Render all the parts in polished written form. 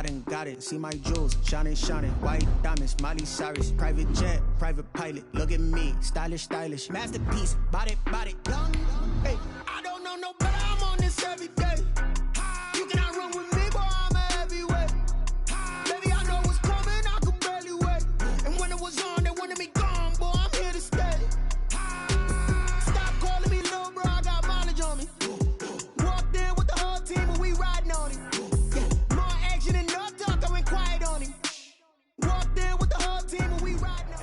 I done got it. See my jewels, shining, shining. White diamonds, Miley Cyrus. Private jet, private pilot. Look at me, stylish, stylish. Masterpiece, body, body. Young, hey, I don't know no better. I'm on this every day. You cannot run with me, boy. I'm a heavyweight. Baby, I know what's coming. I can barely wait. And when it was on, they wanted me gone, boy. I'm here to stay. Stop calling me little bro. I got mileage on me. Walked in with the whole team, and we riding on it. Yeah, more action and no talk. I went quiet on him. Walked in with the whole team, and we riding on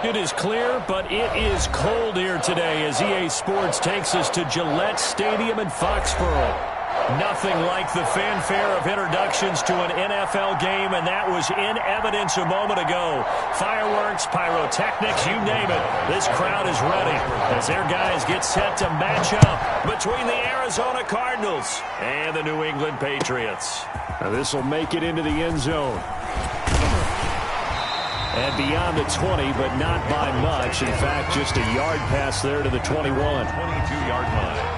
it. It is clear, but it is cold here today as EA Sports takes us to Gillette Stadium in Foxborough. Nothing like the fanfare of introductions to an NFL game, and that was in evidence a moment ago. Fireworks, pyrotechnics, you name it. This crowd is ready as their guys get set to match up between the Arizona Cardinals and the New England Patriots. Now this will make it into the end zone. And beyond the 20, but not by much. In fact, just a yard pass there to the 21. 22-yard line.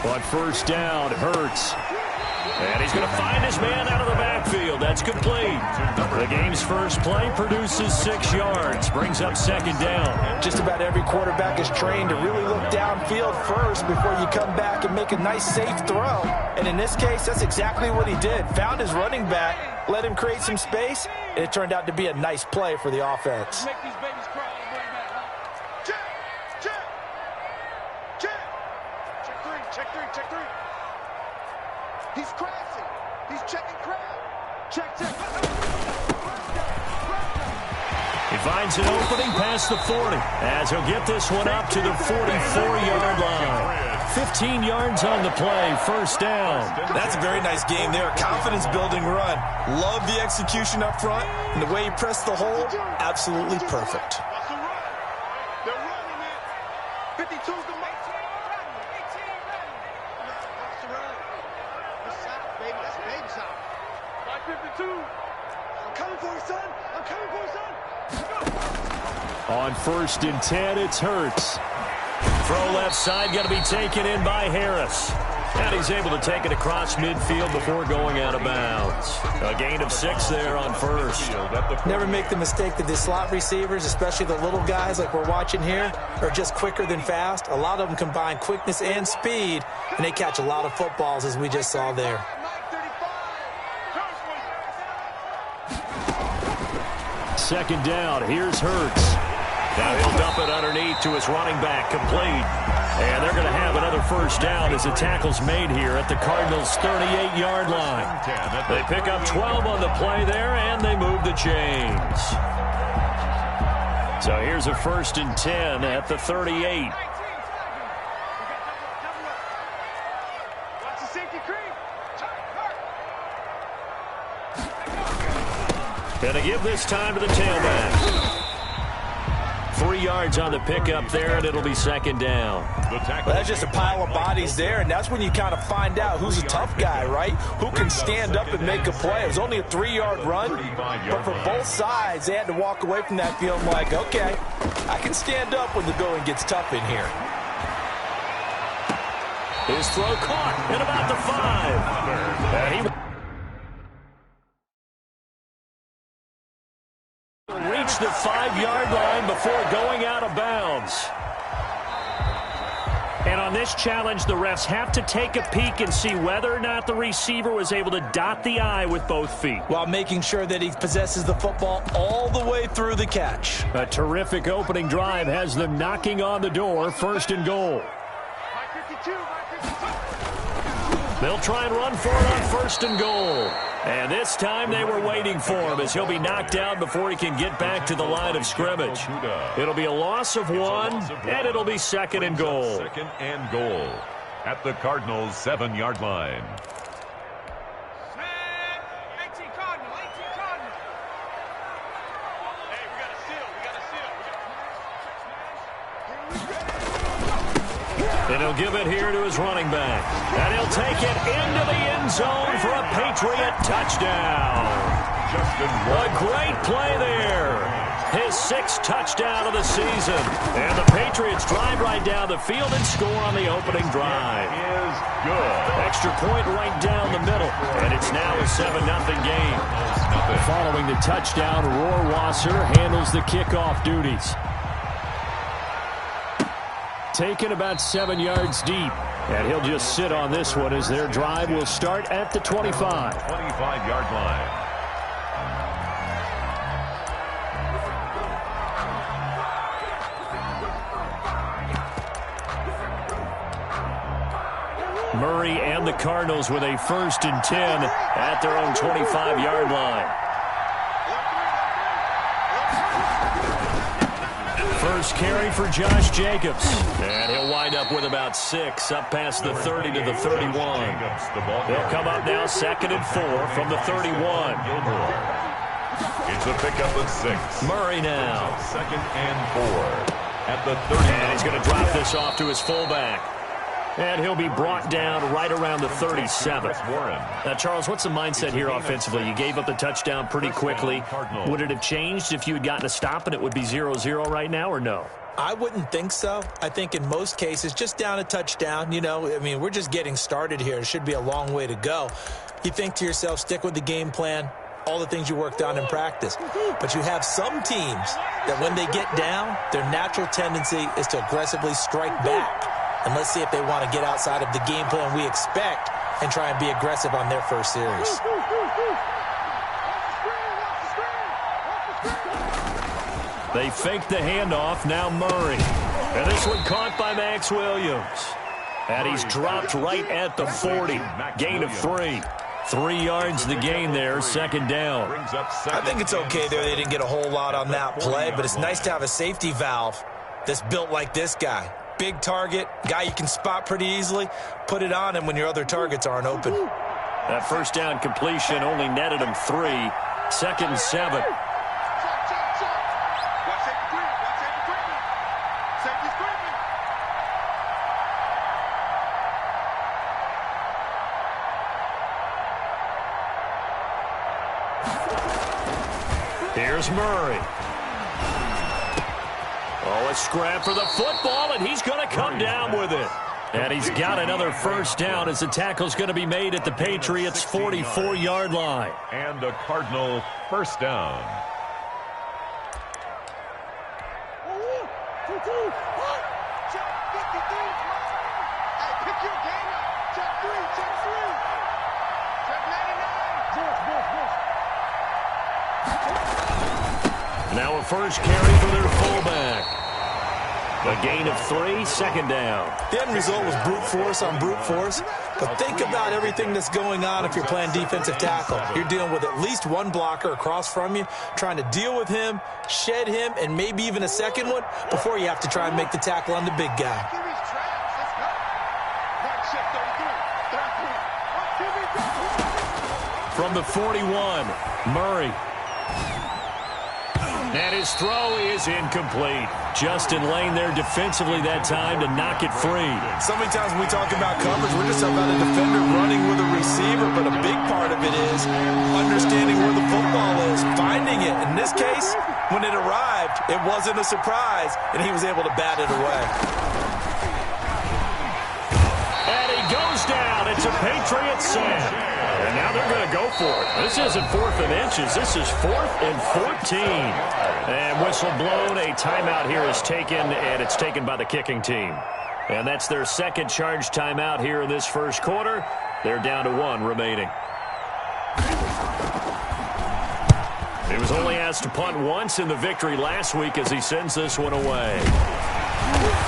On first down, Hurts. And he's going to find his man out of the backfield. That's complete. The game's first play produces 6 yards. Brings up second down. Just about every quarterback is trained to really look downfield first before you come back and make a nice, safe throw. And in this case, that's exactly what he did. Found his running back, let him create some space, and it turned out to be a nice play for the offense. Make these babies cry. Check three. He's crashing. He's checking crowd. Check. He finds an opening past the 40 as he'll get this one up to the 44-yard line. 15 yards on the play, first down. That's a very nice game there. Confidence-building run. Love the execution up front, and the way he pressed the hole, absolutely perfect. They're running it. 52's the make. On first and 10, it's Hurts. Throw left side, going to be taken in by Harris. And he's able to take it across midfield before going out of bounds. A gain of 6 there on first. Never make the mistake that the slot receivers, especially the little guys like we're watching here, are just quicker than fast. A lot of them combine quickness and speed, and they catch a lot of footballs, as we just saw there. Second down, here's Hurts. Now he'll dump it underneath to his running back, complete. And they're going to have another first down as the tackle's made here at the Cardinals' 38-yard line. They pick up 12 on the play there, and they move the chains. So here's a first and 10 at the 38. Gonna give this time to the tailback. 3 yards on the pickup there, and it'll be second down. Well, that's just a pile of bodies there, and that's when you kind of find out who's a tough guy, right? Who can stand up and make a play. It was only a 3-yard run, but for both sides, they had to walk away from that feeling like, okay, I can stand up when the going gets tough in here. His throw caught at about the 5. And he reached the 5-yard line before going out of bounds. And on this challenge, the refs have to take a peek and see whether or not the receiver was able to dot the I with both feet, while making sure that he possesses the football all the way through the catch. A terrific opening drive has them knocking on the door, first and goal. They'll try and run for it on first and goal. And this time they were waiting for him as he'll be knocked down before he can get back to the line of scrimmage. It'll be a loss of 1, and it'll be second and goal. Second and goal at the Cardinals' 7-yard line. And he'll give it here to his running back. And he'll take it into the end zone for a Patriot touchdown. A great play there. His 6th touchdown of the season. And the Patriots drive right down the field and score on the opening drive. Is good. Extra point right down the middle. And it's now a 7-0 game. Following the touchdown, Rohrwasser handles the kickoff duties. Taken about 7 yards deep. And he'll just sit on this one as their drive will start at the 25. 25-yard line. Murray and the Cardinals with a 1st and 10 at their own 25-yard line. First carry for Josh Jacobs. And he'll wind up with about 6 up past the 30 to the 31. They'll come up now 2nd and 4 from the 31. It's a pickup of 6. Murray now. 2nd and 4 at the 30. And he's going to drop this off to his fullback. And he'll be brought down right around the 37. Now, Charles, what's the mindset here offensively? You gave up the touchdown pretty quickly. Would it have changed if you had gotten a stop and it would be 0-0 right now, or no? I wouldn't think so. I think in most cases, just down a touchdown, we're just getting started here. It should be a long way to go. You think to yourself, stick with the game plan, all the things you worked on in practice. But you have some teams that when they get down, their natural tendency is to aggressively strike back. And let's see if they want to get outside of the game plan we expect and try and be aggressive on their first series. They fake the handoff, now Murray. And this one caught by Max Williams. And he's dropped right at the 40. Gain of 3. 3 yards the gain there, 2nd down. I think it's okay there. They didn't get a whole lot on that play, but it's nice to have a safety valve that's built like this guy. Big target, guy you can spot pretty easily. Put it on him when your other targets aren't open. That 1st down completion only netted him 3. 2nd and 7. Here's Murray. Oh, a scrap for the football, and he's going to come down with it. And he's got another 1st down as the tackle's going to be made at the Patriots' 44-yard line. And a Cardinal 1st down. Now a first carry for their fullback. A gain of 3, 2nd down. The end result was brute force on brute force. But think about everything that's going on if you're playing defensive tackle. You're dealing with at least one blocker across from you, trying to deal with him, shed him, and maybe even a second one before you have to try and make the tackle on the big guy. From the 41, Murray. And his throw is incomplete. Justin Lane there defensively that time to knock it free. So many times when we talk about coverage, we're just talking about a defender running with a receiver, but a big part of it is understanding where the football is, finding it. In this case, when it arrived, it wasn't a surprise, and he was able to bat it away. And he goes down. It's a Patriots sack. And now they're going to go for it. This isn't 4th and inches. This is 4th and 14. And whistle blown. A timeout here is taken, and it's taken by the kicking team. And that's their 2nd charge timeout here in this 1st quarter. They're down to 1 remaining. He was only asked to punt once in the victory last week as he sends this one away.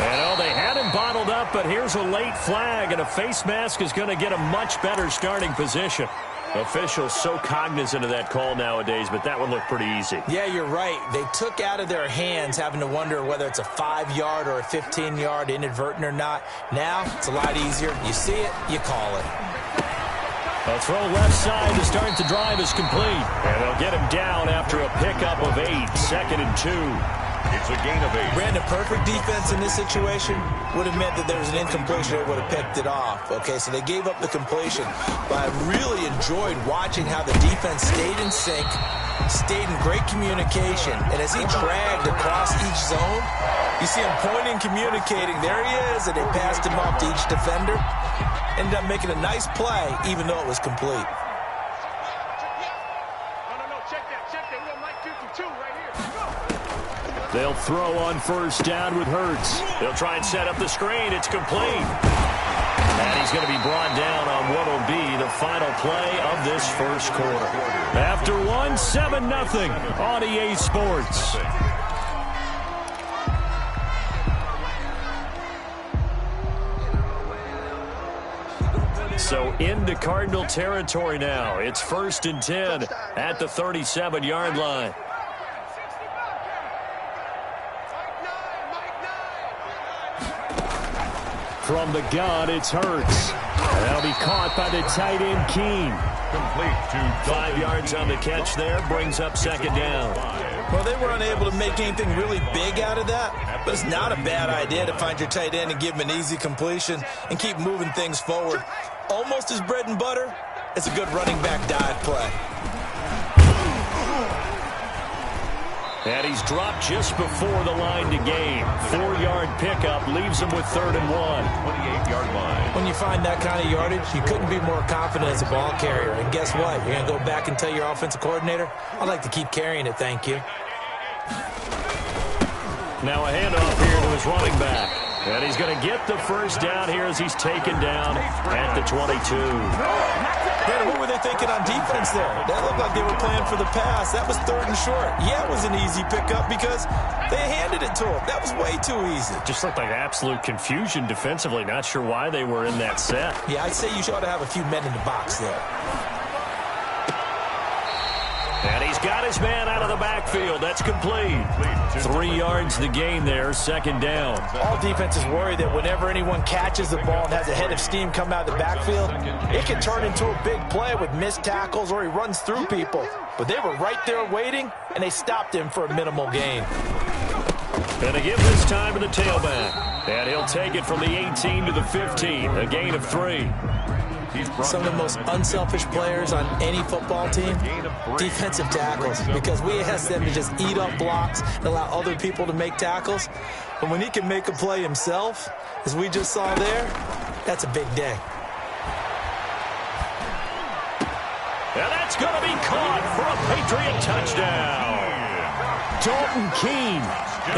And they had him bottled up, but here's a late flag, and a face mask is going to get a much better starting position. Officials so cognizant of that call nowadays, but that one looked pretty easy. Yeah, you're right. They took out of their hands having to wonder whether it's a 5-yard or a 15-yard inadvertent or not. Now, it's a lot easier. You see it, you call it. A throw left side to start the drive is complete. And they'll get him down after a pickup of 8, 2nd and 2. It's a gain of 8. Brandon, perfect defense in this situation would have meant that there was an incompletion. They would have picked it off. Okay, so they gave up the completion. But I really enjoyed watching how the defense stayed in sync, stayed in great communication. And as he dragged across each zone, you see him pointing, communicating. There he is, and they passed him off to each defender. Ended up making a nice play, even though it was complete. They'll throw on first down with Hurts. They'll try and set up the screen. It's complete. And he's going to be brought down on what will be the final play of this first quarter. After one, 7-0 on EA Sports. So into Cardinal territory now. It's 1st and 10 at the 37-yard line. From the gun, it's Hurts. That'll be caught by the tight end, Keene. Complete to 5 yards on the catch there. Brings up 2nd down. Well, they were unable to make anything really big out of that, but it's not a bad idea to find your tight end and give him an easy completion and keep moving things forward. Almost his bread and butter. It's a good running back dive play. And he's dropped just before the line to gain. 4-yard pickup leaves him with 3rd and 1. 28-yard line. When you find that kind of yardage, you couldn't be more confident as a ball carrier. And guess what? You're going to go back and tell your offensive coordinator, I'd like to keep carrying it, thank you. Now a handoff here to his running back. And he's going to get the first down here as he's taken down at the 22. Man, what were they thinking on defense there? That looked like they were playing for the pass. That was 3rd and short. Yeah, it was an easy pickup because they handed it to him. That was way too easy. Just looked like absolute confusion defensively. Not sure why they were in that set. Yeah, I'd say you ought to have a few men in the box there. And he's got his man out of the backfield. That's complete. 3 yards the gain there, 2nd down. All defenses worry that whenever anyone catches the ball and has a head of steam come out of the backfield, it can turn into a big play with missed tackles or he runs through people. But they were right there waiting, and they stopped him for a minimal gain. And to give this time to the tailback. And he'll take it from the 18 to the 15, a gain of 3. Some of the most unselfish players on any football team, defensive tackles, because we ask them to just eat up blocks and allow other people to make tackles. But when he can make a play himself, as we just saw there, that's a big day. And that's going to be caught for a Patriot touchdown. Dalton Keene,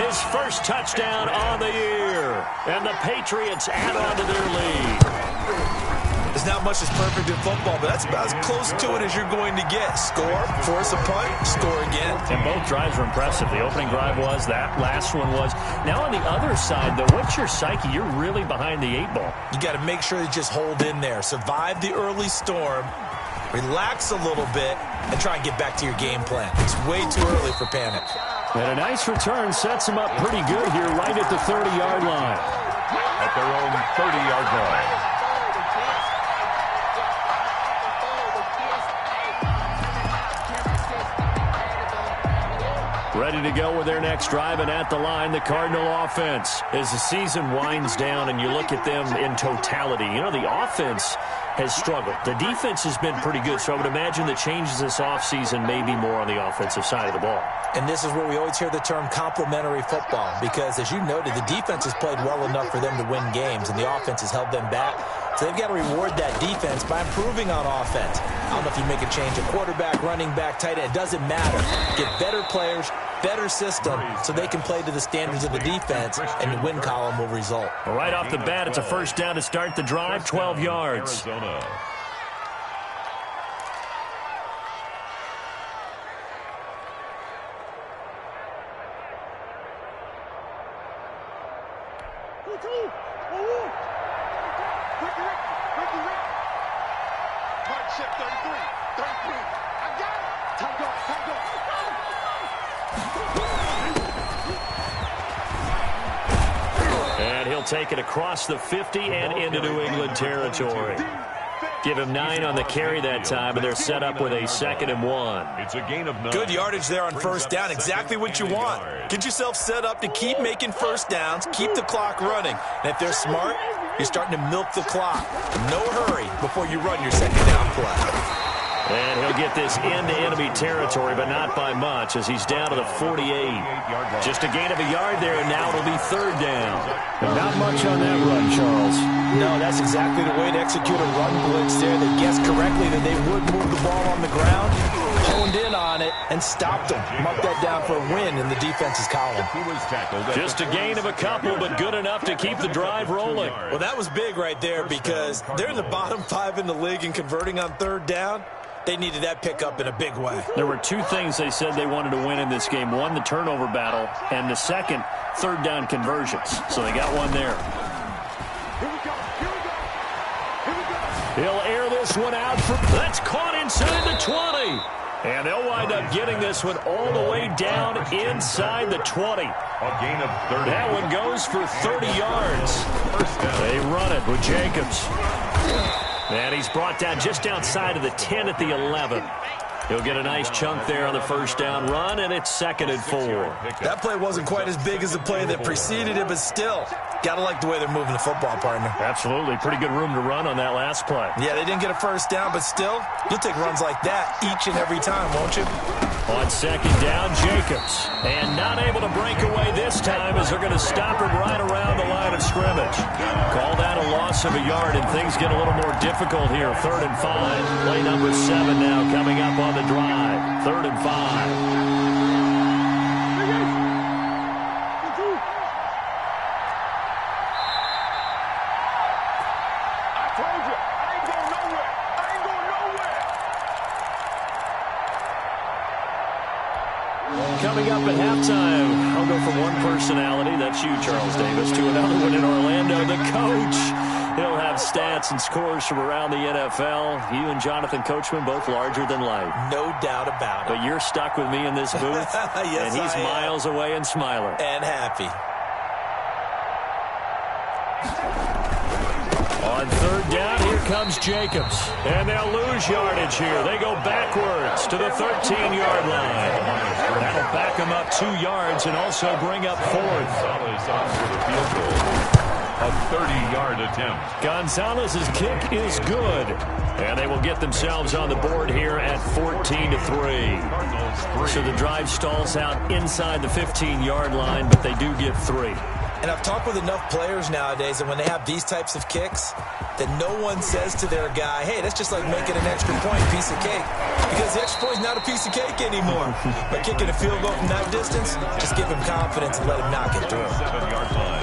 his first touchdown on the year. And the Patriots add on to their lead. There's not much that's perfect in football, but that's about as close to it as you're going to get. Score, force a punt, score again. And both drives were impressive. The opening drive was, that last one was. Now on the other side, though, what's your psyche? You're really behind the 8 ball. You got to make sure you just hold in there. Survive the early storm, relax a little bit, and try and get back to your game plan. It's way too early for panic. And a nice return sets him up pretty good here right at the 30-yard line. At their own 30-yard line. Ready to go with their next drive, and at the line, the Cardinal offense. As the season winds down and you look at them in totality, you know, the offense has struggled. The defense has been pretty good, so I would imagine the changes this offseason may be more on the offensive side of the ball. And this is where we always hear the term complementary football, because as you noted, the defense has played well enough for them to win games, and the offense has held them back. So they've got to reward that defense by improving on offense. I don't know if you make a change at quarterback, running back, tight end. It doesn't matter. Get better players, better system, so they can play to the standards of the defense, and the win column will result. Well, right off the bat, it's a first down to start the drive, 12 yards. Arizona. And he'll take it across the 50 and into New England territory. Give him 9 on the carry that time, and they're set up with a 2nd and 1. It's a gain of 9. Good yardage there on first down. Exactly what you want. Get yourself set up to keep making first downs, keep the clock running. And if they're smart, you're starting to milk the clock. No hurry before you run your second down play. And he'll get this into enemy territory, but not by much, as he's down to the 48. Just a gain of a yard there, and now it'll be 3rd down. Not much on that run, Charles. No, that's exactly the way to execute a run blitz there. They guessed correctly that they would move the ball on the ground, honed in on it, and stopped them. Mark that down for a win in the defense's column. Just a gain of a couple, but good enough to keep the drive rolling. Well, that was big right there because they're in the bottom 5 in the league and converting on 3rd down. They needed that pickup in a big way. There were 2 things they said they wanted to win in this game. One, the turnover battle, and the second, 3rd down conversions. So they got one there. He'll air this one out. That's caught inside the 20. And they'll wind up getting this one all the way down inside the 20. A gain of 30. That one goes for 30 yards. They run it with Jacobs. And he's brought down just outside of the 10 at the 11. He'll get a nice chunk there on the first down run, and it's 2nd and 4. That play wasn't quite as big as the play that preceded it, but still, got to like the way they're moving the football, partner. Absolutely. Pretty good room to run on that last play. Yeah, they didn't get a first down, but still, you'll take runs like that each and every time, won't you? On 2nd down, Jacobs. And not able to break away this time as they're going to stop him right around the line of scrimmage. Called out a loss of a yard, and things get a little more difficult here. 3rd and 5. Play number 7 now coming up on the drive. 3rd and 5. Coming up at halftime, I'll go from one personality, that's you, Charles Davis, to another one in Orlando, the coach. He'll have stats and scores from around the NFL. You and Jonathan Coachman, both larger than life. No doubt about it. But you're stuck with me in this booth, yes, and he's miles away and smiling. And happy. On 3rd down, here comes Jacobs. And they'll lose yardage here. They go backwards to the 13-yard line. That'll back them up 2 yards and also bring up 4th. A 30-yard attempt. Gonzalez's kick is good. And they will get themselves on the board here at 14-3. So the drive stalls out inside the 15-yard line, but they do get 3. And I've talked with enough players nowadays that when they have these types of kicks, that no one says to their guy, hey, that's just like making an extra point, piece of cake. Because the extra point is not a piece of cake anymore. By kicking a field goal from that distance, just give him confidence and let him knock it through. 7-yard line.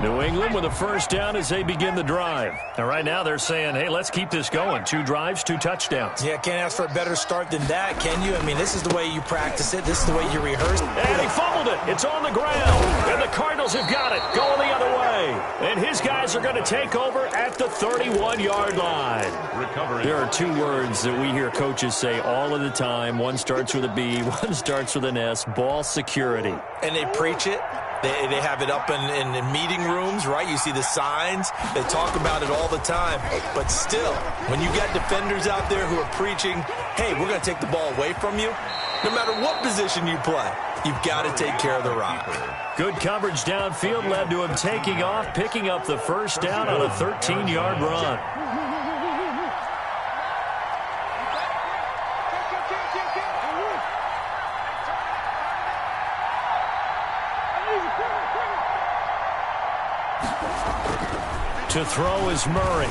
New England with a first down as they begin the drive. And right now they're saying, hey, let's keep this going. 2 drives, 2 touchdowns. Yeah, can't ask for a better start than that, can you? I mean, this is the way you practice it. This is the way you rehearse. And he fumbled it. It's on the ground. And the Cardinals have got it. Going the other way. And his guys are going to take over at the 31-yard line. Recovery. There are 2 words that we hear coaches say all of the time. One starts with a B, one starts with an S. Ball security. And they preach it. They have it up in meeting rooms, right? You see the signs. They talk about it all the time. But still, when you got defenders out there who are preaching, hey, we're going to take the ball away from you, no matter what position you play, you've got to take care of the rock. Good coverage downfield led to him taking off, picking up the first down on a 13-yard run. To throw is Murray.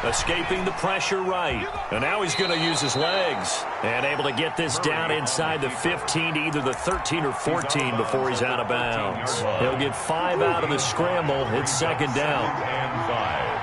Escaping the pressure right. And now he's going to use his legs. And able to get this down inside the 15 to either the 13 or 14 before he's out of bounds. He'll get 5 out of the scramble. It's 2nd down. And 5.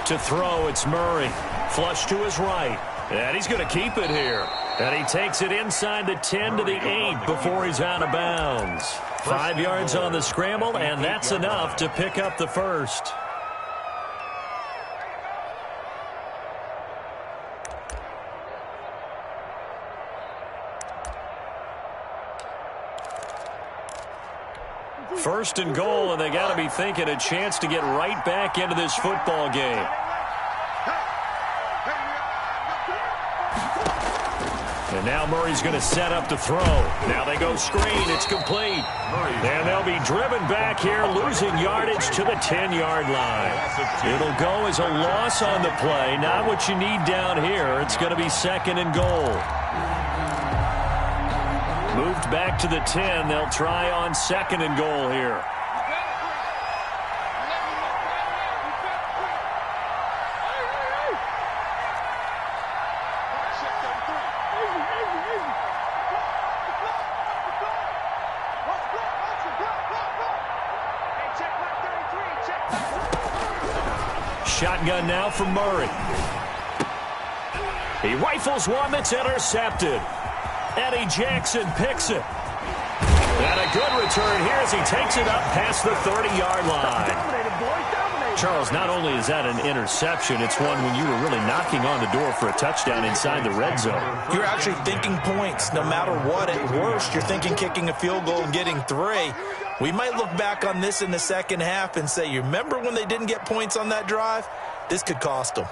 To throw, it's Murray. Flush to his right. And he's going to keep it here. And he takes it inside the 10 to the 8 before he's out of bounds. 5 yards on the scramble, and that's enough to pick up the first. First and goal, and they got to be thinking a chance to get right back into this football game. And now Murray's going to set up to throw. Now they go screen. It's complete. And they'll be driven back here, losing yardage to the 10-yard line. It'll go as a loss on the play. Not what you need down here. It's going to be second and goal. Moved back to the 10. They'll try on second and goal here. Shotgun now from Murray. He rifles one that's intercepted. Eddie Jackson picks it. And a good return here as he takes it up past the 30-yard line. Charles, not only is that an interception, it's one when you were really knocking on the door for a touchdown inside the red zone. You're actually thinking points no matter what. At worst, you're thinking kicking a field goal and getting 3. We might look back on this in the second half and say, you remember when they didn't get points on that drive? This could cost them.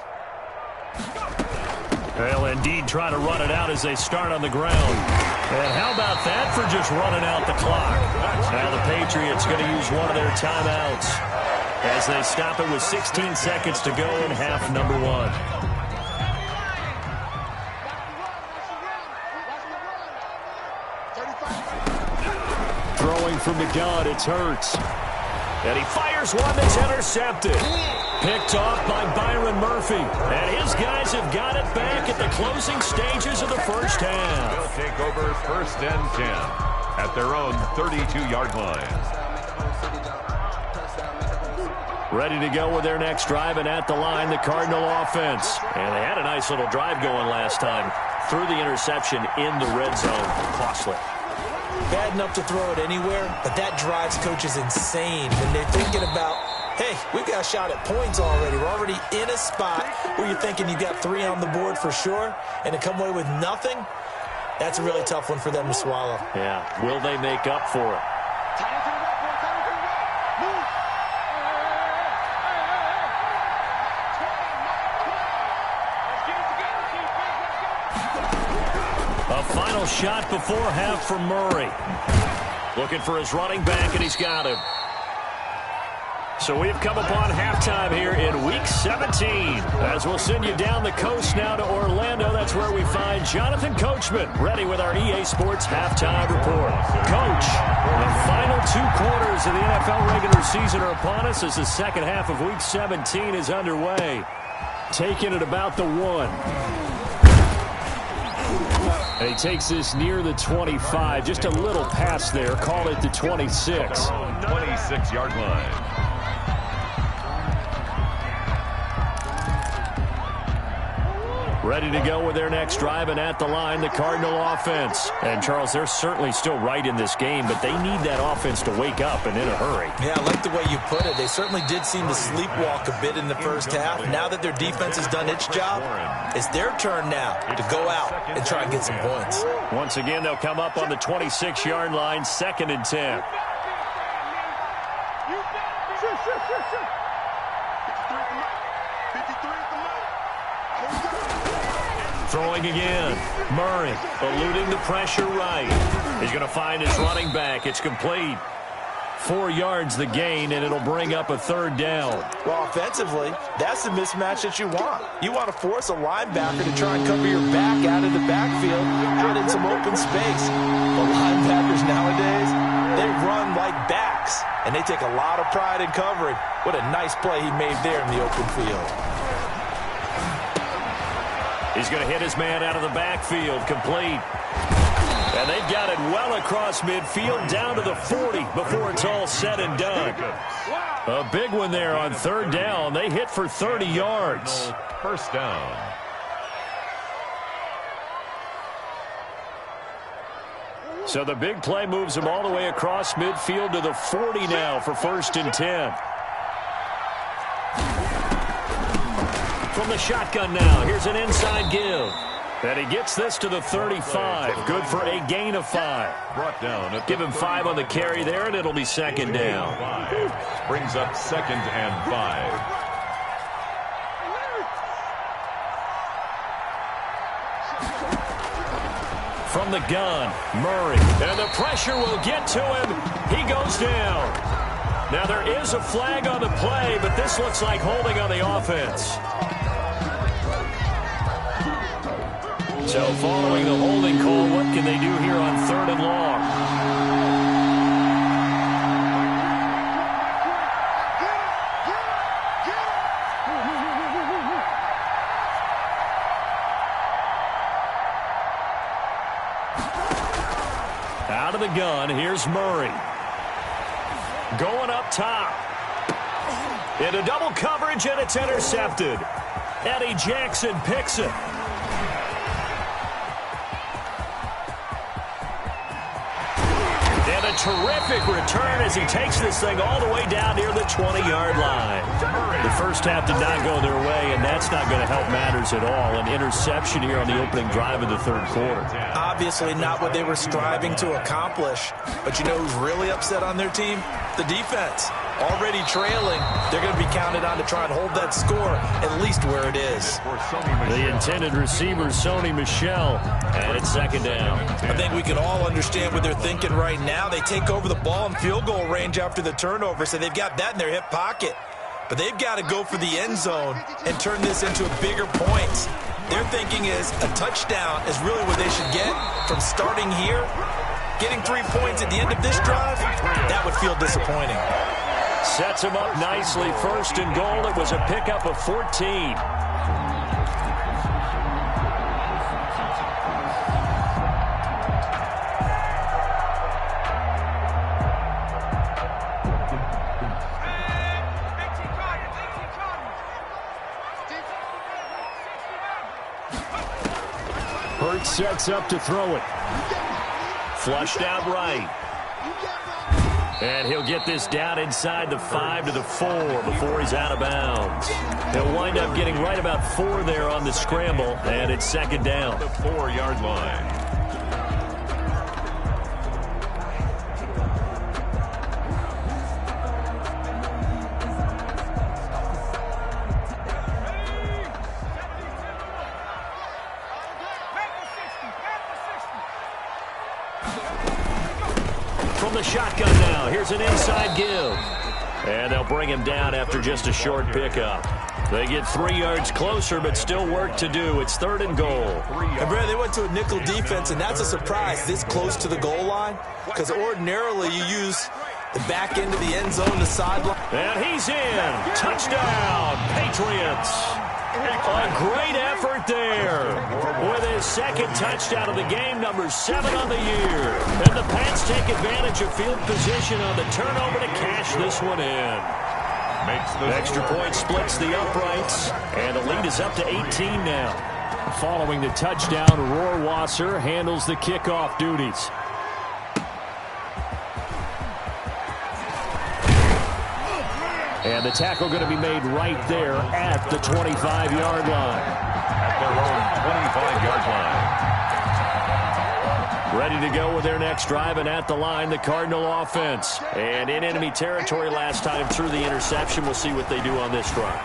They'll indeed try to run it out as they start on the ground. And how about that for just running out the clock? Now the Patriots going to use one of their timeouts as they stop it with 16 seconds to go in half number 1. Throwing from the gun, it's Hurts. And he fires one that's intercepted. Picked off by Byron Murphy. And his guys have got it back at the closing stages of the first half. They'll take over first and 10 at their own 32-yard line. Ready to go with their next drive, and at the line, the Cardinal offense. And they had a nice little drive going last time. Threw the interception in the red zone. Costly. Bad enough to throw it anywhere, but that drives coaches insane when they're thinking about, hey, we've got a shot at points already. We're already in a spot where you're thinking you got 3 on the board for sure, and to come away with nothing, that's a really tough one for them to swallow. Yeah, will they make up for it? A final shot before half from Murray. Looking for his running back, and he's got him. So we've come upon halftime here in Week 17. As we'll send you down the coast now to Orlando, that's where we find Jonathan Coachman, ready with our EA Sports Halftime Report. Coach, the final 2 quarters of the NFL regular season are upon us as the second half of Week 17 is underway. Taking it about the 1. And he takes this near the 25. Just a little pass there. Call it the 26. 26-yard line. Ready to go with their next drive, and at the line, the Cardinal offense. And, Charles, they're certainly still right in this game, but they need that offense to wake up and in a hurry. Yeah, I like the way you put it. They certainly did seem to sleepwalk a bit in the first half. Now that their defense has done its job, it's their turn now to go out and try and get some points. Once again, they'll come up on the 26-yard line, 2nd and 10. Throwing again. Murray eluding the pressure right. He's going to find his running back. It's complete. 4 yards the gain, and it'll bring up a 3rd down. Well, offensively, that's the mismatch that you want. You want to force a linebacker to try and cover your back out of the backfield, out in some open space. The linebackers nowadays, they run like backs, and they take a lot of pride in covering. What a nice play he made there in the open field. He's going to hit his man out of the backfield, complete. And they've got it well across midfield, down to the 40 before it's all said and done. A big one there on 3rd down. They hit for 30 yards. First down. So the big play moves him all the way across midfield to the 40 now for 1st and 10. From the shotgun now, here's an inside give. And he gets this to the 35. Good for a gain of 5. Brought down. Give him 5 on the carry there, and it'll be 2nd down. Brings up 2nd and 5. From the gun, Murray. And the pressure will get to him. He goes down. Now there is a flag on the play, but this looks like holding on the offense. So following the holding call, what can they do here on 3rd and long? Out of the gun, here's Murray. Going up top. Into double coverage, and it's intercepted. Eddie Jackson picks it. And a terrific return as he takes this thing all the way down near the 20-yard line. The first half did not go their way, and that's not going to help matters at all. An interception here on the opening drive of the 3rd quarter. Obviously not what they were striving to accomplish. But you know who's really upset on their team? The defense. Already trailing. They're going to be counted on to try and hold that score at least where it is. The intended receiver, Sony Michel, and it's 2nd down. I think we can all understand what they're thinking right now. They take over the ball in field goal range after the turnover, so they've got that in their hip pocket. But they've got to go for the end zone and turn this into a bigger point. Their thinking is a touchdown is really what they should get from starting here. Getting 3 points at the end of this drive, that would feel disappointing. Sets him up nicely. 1st and goal. It was a pickup of 14. Hurts sets up to throw it. Flushed out right. And he'll get this down inside the 5 to the 4 before he's out of bounds. He'll wind up getting right about 4 there on the scramble, and it's 2nd down. The 4-yard line. From the shotgun now, here's an inside give. And they'll bring him down after just a short pickup. They get 3 yards closer, but still work to do. It's 3rd and goal. And Brad, they went to a nickel defense, and that's a surprise this close to the goal line, because ordinarily you use the back end of the end zone, the sideline. And he's in. Touchdown, Patriots. A great effort there. With his 2nd touchdown of the game, number 7 on the year. And the Pats take advantage of field position on the turnover to cash this one in. Extra point splits the uprights, and the lead is up to 18 now. Following the touchdown, Rohrwasser handles the kickoff duties. And the tackle going to be made right there at the 25-yard line. At their own 25-yard line. Ready to go with their next drive, and at the line, the Cardinal offense. And in enemy territory last time through the interception. We'll see what they do on this drive.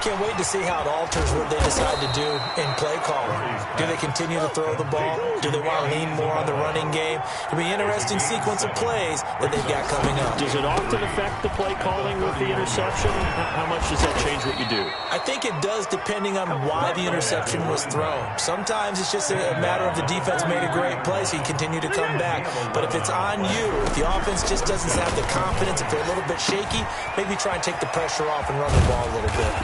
Can't wait to see how it alters what they decide to do in play calling. Do they continue to throw the ball? Do they want to lean more on the running game? It'll be an interesting sequence of plays that they've got coming up. Does it often affect the play calling with the interception? How much does that change what you do? I think it does, depending on why the interception was thrown. Sometimes it's just a matter of the defense made a great play, so you continue to come back. But if it's on you, if the offense just doesn't have the confidence, if they're a little bit shaky, maybe try and take the pressure off and run the ball a little bit.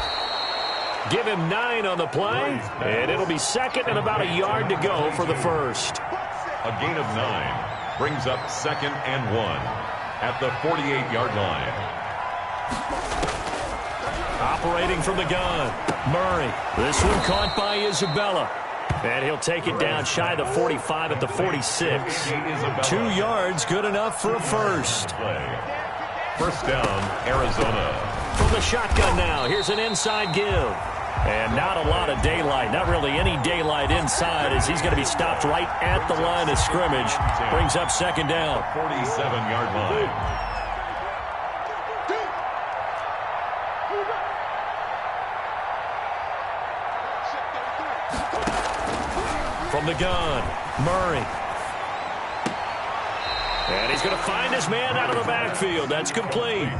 Give him 9 on the play, and it'll be 2nd and about a yard to go for the first. A gain of 9 brings up 2nd and 1 at the 48-yard line. Operating from the gun, Murray. This one caught by Isabella. And he'll take it down shy of the 45 at the 46. 2 yards, good enough for a first. First down, Arizona. From the shotgun now, here's an inside give. And not a lot of daylight, not really any daylight inside, as he's going to be stopped right at the line of scrimmage. Brings up second down. 47-yard line. From the gun, Murray. And he's going to find his man out of the backfield. That's complete.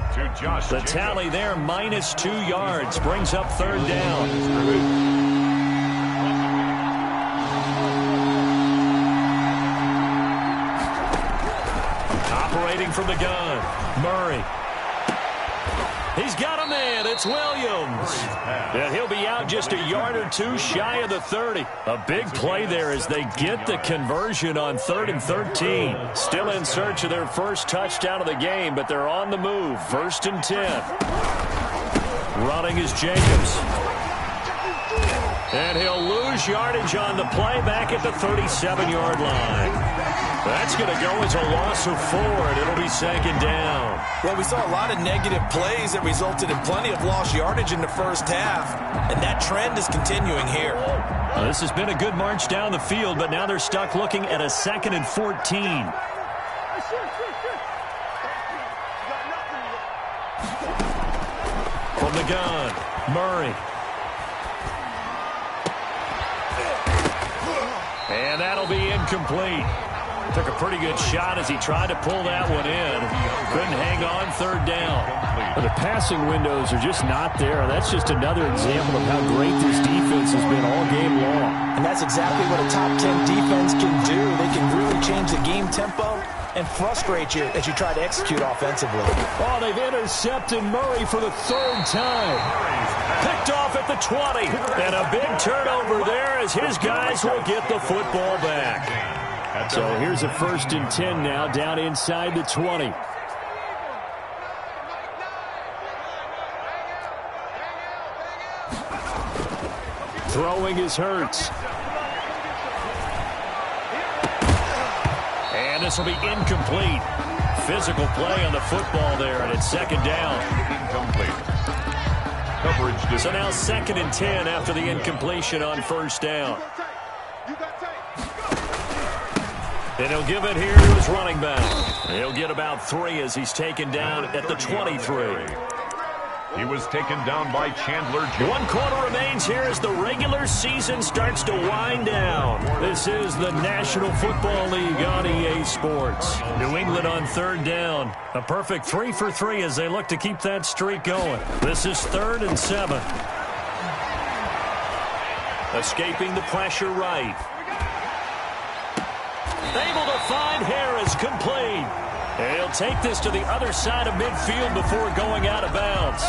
The tally there, -2 yards. Brings up third down. Operating from the gun, Murray. He's got a man. It's Williams. And he'll be out just a yard or two shy of the 30. A big play there as they get the conversion on 3rd and 13. Still in search of their first touchdown of the game, but they're on the move. 1st and 10. Running is Jacobs. And he'll lose yardage on the play back at the 37-yard line. That's going to go as a loss of 4, and it'll be second down. Well, we saw a lot of negative plays that resulted in plenty of lost yardage in the first half, and that trend is continuing here. Well, this has been a good march down the field, but now they're stuck looking at a 2nd and 14. From the gun, Murray. And that'll be incomplete. Took a pretty good shot as he tried to pull that one in. Couldn't hang on, 3rd down. But the passing windows are just not there. That's just another example of how great this defense has been all game long. And that's exactly what a top 10 defense can do. They can really change the game tempo and frustrate you as you try to execute offensively. Oh, they've intercepted Murray for the 3rd time. Picked off at the 20. And a big turnover there as his guys will get the football back. So here's a 1st and 10 now, down inside the 20. Throwing is Hurts. And this will be incomplete. Physical play on the football there, and it's second down. Incomplete. Coverage. So now 2nd and 10 after the incompletion on 1st down. And he'll give it here to his running back. He'll get about 3 as he's taken down at the 23. He was taken down by Chandler Jones. 1 quarter remains here as the regular season starts to wind down. This is the National Football League on EA Sports. New England on 3rd down. A perfect 3 for 3 as they look to keep that streak going. This is 3rd and 7. Escaping the pressure right. Able to find Harris, complete. And he'll take this to the other side of midfield before going out of bounds.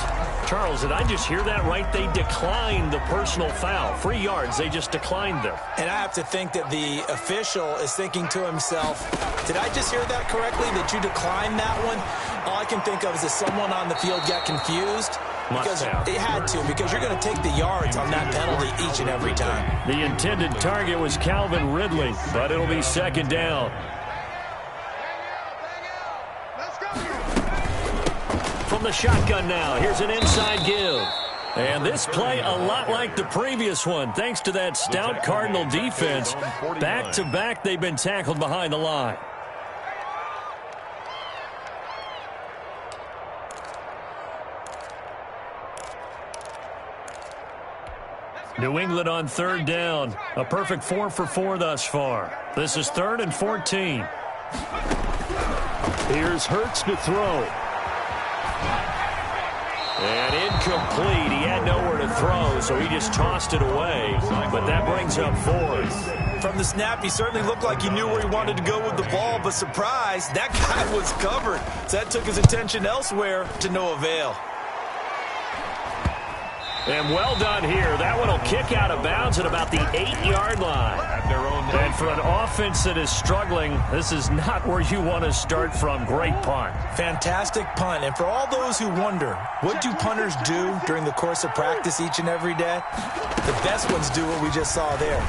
Charles, did I just hear that right? They declined the personal foul. 3 yards, they just declined them. And I have to think that the official is thinking to himself, did I just hear that correctly, that you declined that one? All I can think of is that someone on the field got confused. Because it had to, because you're going to take the yards on that penalty each and every time. The intended target was Calvin Ridley, but it'll be second down. From the shotgun now, here's an inside give. And this play a lot like the previous one, thanks to that stout Cardinal defense. Back-to-back, they've been tackled behind the line. New England on 3rd down. A perfect 4 for 4 thus far. This is 3rd and 14. Here's Hurts to throw. And incomplete. He had nowhere to throw, so he just tossed it away. But that brings up 4th. From the snap, he certainly looked like he knew where he wanted to go with the ball, but surprise, that guy was covered. So that took his attention elsewhere to no avail. And well done here. That one will kick out of bounds at about the 8-yard line. And for an offense that is struggling, this is not where you want to start from. Great punt. Fantastic punt. And for all those who wonder, what do punters do during the course of practice each and every day? The best ones do what we just saw there.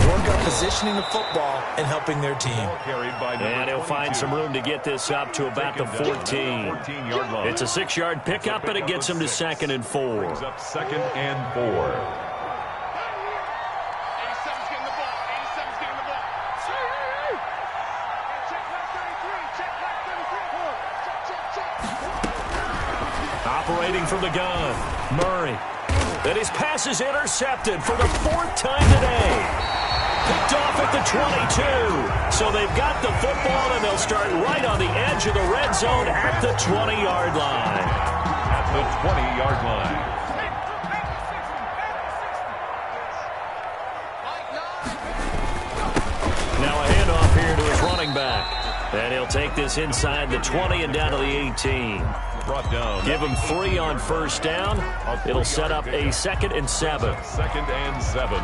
work on positioning the football and helping their team. And he'll find some room to get this up to about the 14. It's a 6-yard pickup, and it gets him to 2nd and 4. Brings up 2nd and 4. Operating from the gun, Murray. And his pass is intercepted for the 4th time today. Picked off at the 22. So they've got the football, and they'll start right on the edge of the red zone at the 20-yard line. At the 20-yard line. Now a handoff here to his running back. And he'll take this inside the 20 and down to the 18. Brought down. Give him 3 on 1st down. It'll set up a 2nd and 7. 2nd and 7.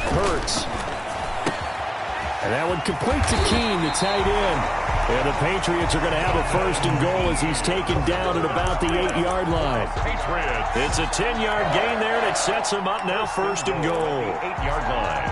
Hurts. And that one complete to Keene, the tight end. And the Patriots are going to have a 1st and goal as he's taken down at about the 8-yard line. Patriots. It's a 10-yard gain there, and it sets him up now 1st and goal. 8-yard line.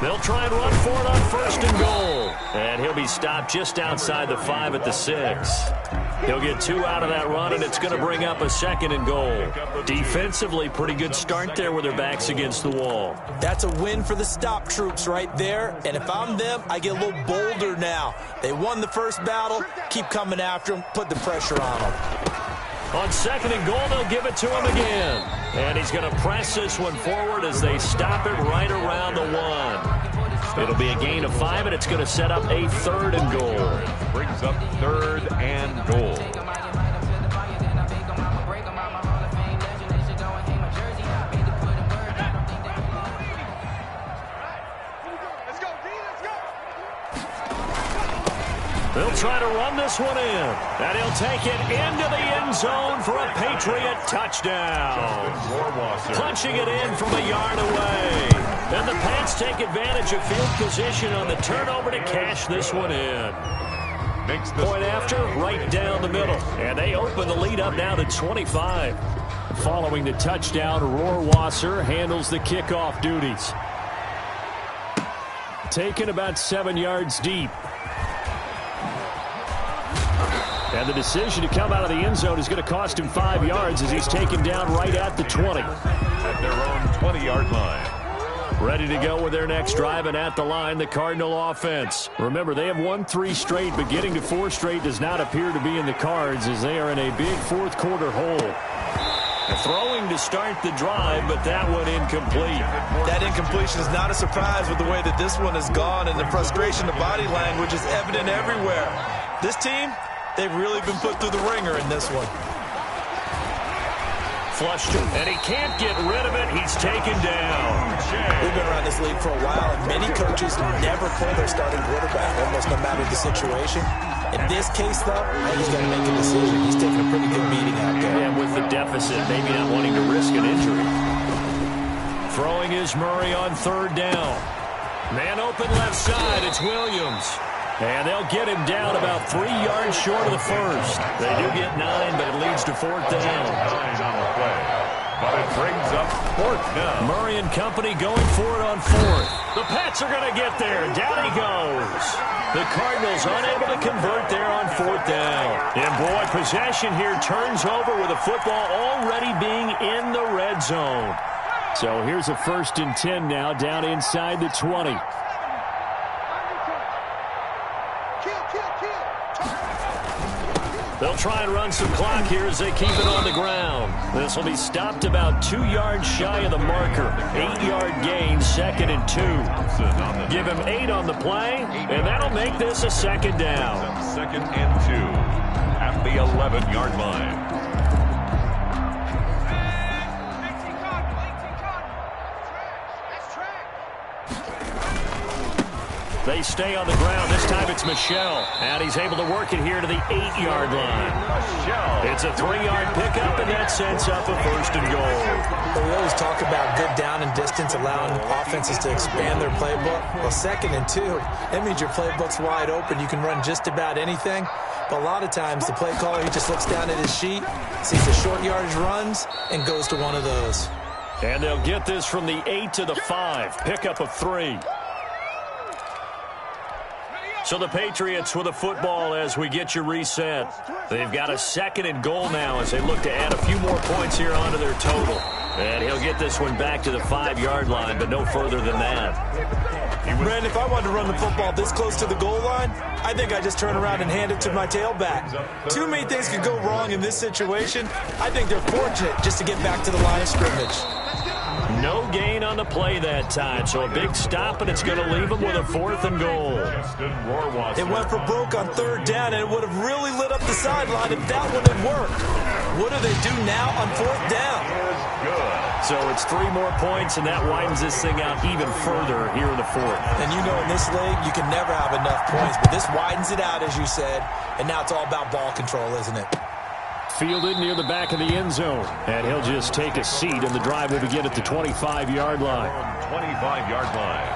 They'll try and run for it on 1st and goal. And he'll be stopped just outside the 5 at the 6. He'll get 2 out of that run, and it's going to bring up a 2nd and goal. Defensively, pretty good start there with their backs against the wall. That's a win for the stop troops right there. And if I'm them, I get a little bolder now. They won the first battle. Keep coming after them. Put the pressure on them. On 2nd and goal, they'll give it to him again. And he's going to press this one forward as they stop it right around the 1. It'll be a gain of 5, and it's going to set up a 3rd and goal. Brings up 3rd and goal. They'll try to run this one in. And he'll take it into the end zone for a Patriot touchdown. Punching it in from a yard away. And the Pats take advantage of field position on the turnover to cash this one in. Point after, right down the middle. And they open the lead up now to 25. Following the touchdown, Rohrwasser handles the kickoff duties. Taken about 7 yards deep. And the decision to come out of the end zone is going to cost him 5 yards as he's taken down right at the 20. At their own 20-yard line. Ready to go with their next drive, and at the line, the Cardinal offense. Remember, they have won 3 straight, but getting to 4 straight does not appear to be in the cards as they are in a big fourth-quarter hole. Throwing to start the drive, but that one incomplete. That incompletion is not a surprise with the way that this one has gone, and the frustration of body language is evident everywhere. This team, they've really been put through the ringer in this one. Flushed him, and he can't get rid of it. He's taken down. We've been around this league for a while, and many coaches never pull their starting quarterback, almost no matter the situation. In this case, though, he's going to make a decision. He's taking a pretty good beating out there. Yeah, with the deficit, maybe not wanting to risk an injury. Throwing is Murray on 3rd down. Man open left side, it's Williams. And they'll get him down about 3 yards short of the 1st. They do get 9, but it leads to 4th down. 9 on the play. But it brings up 4th down. Murray and company going for it on 4th. The Pats are going to get there. Down he goes. The Cardinals unable to convert there on 4th down. And boy, possession here turns over with the football already being in the red zone. So here's a 1st and 10 now down inside the 20. They'll try and run some clock here as they keep it on the ground. This will be stopped about 2 yards shy of the marker. 8-yard gain, 2nd and 2. Give him 8 on the play, and that'll make this a 2nd down. 2nd and 2 at the 11-yard line. They stay on the ground. This time it's Michel. And he's able to work it here to the 8-yard line. It's a 3-yard pickup, and that sets up a first and goal. Well, we always talk about good down and distance, allowing offenses to expand their playbook. Well, 2nd and 2, that means your playbook's wide open. You can run just about anything. But a lot of times, the play caller, he just looks down at his sheet, sees the short yardage runs, and goes to one of those. And they'll get this from the 8 to the 5. Pickup of 3. So the Patriots with a football as we get you reset. They've got a 2nd and goal now as they look to add a few more points here onto their total. And he'll get this one back to the 5-yard line, but no further than that. Brandon, if I wanted to run the football this close to the goal line, I think I just turn around and hand it to my tailback. Too many things could go wrong in this situation. I think they're fortunate just to get back to the line of scrimmage. No gain on the play that time, so a big stop, and it's going to leave them with a 4th and goal. It went for broke on 3rd down, and it would have really lit up the sideline if that one had worked. What do they do now on 4th down? So it's 3 more points, and that widens this thing out even further here in the 4th. And you know in this league, you can never have enough points, but this widens it out, as you said, and now it's all about ball control, isn't it? Fielded near the back of the end zone. And he'll just take a seat, and the drive will begin at the 25-yard line. 25-yard line.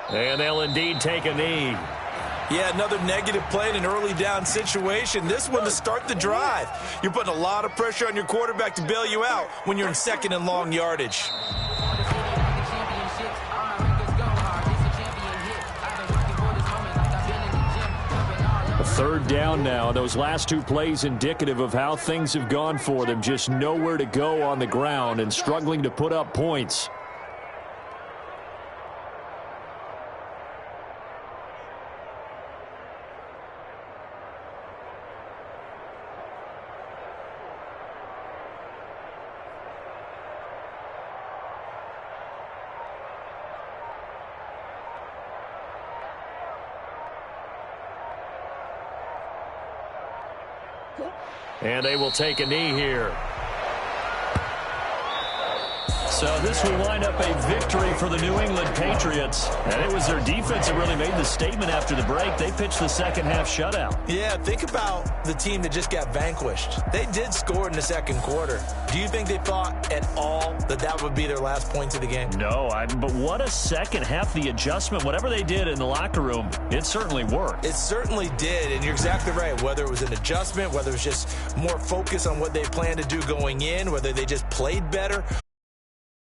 And they'll indeed take a knee. Yeah, another negative play in an early down situation. This one to start the drive. You're putting a lot of pressure on your quarterback to bail you out when you're in 2nd and long yardage. A 3rd down now. Those last 2 plays indicative of how things have gone for them. Just nowhere to go on the ground and struggling to put up points. And they will take a knee here. So this will wind up a victory for the New England Patriots. And it was their defense that really made the statement after the break. They pitched the second-half shutout. Yeah, think about the team that just got vanquished. They did score in the 2nd quarter. Do you think they thought at all that that would be their last points of the game? No, but what a second half. The adjustment, whatever they did in the locker room, it certainly worked. It certainly did, and you're exactly right. Whether it was an adjustment, whether it was just more focus on what they planned to do going in, whether they just played better,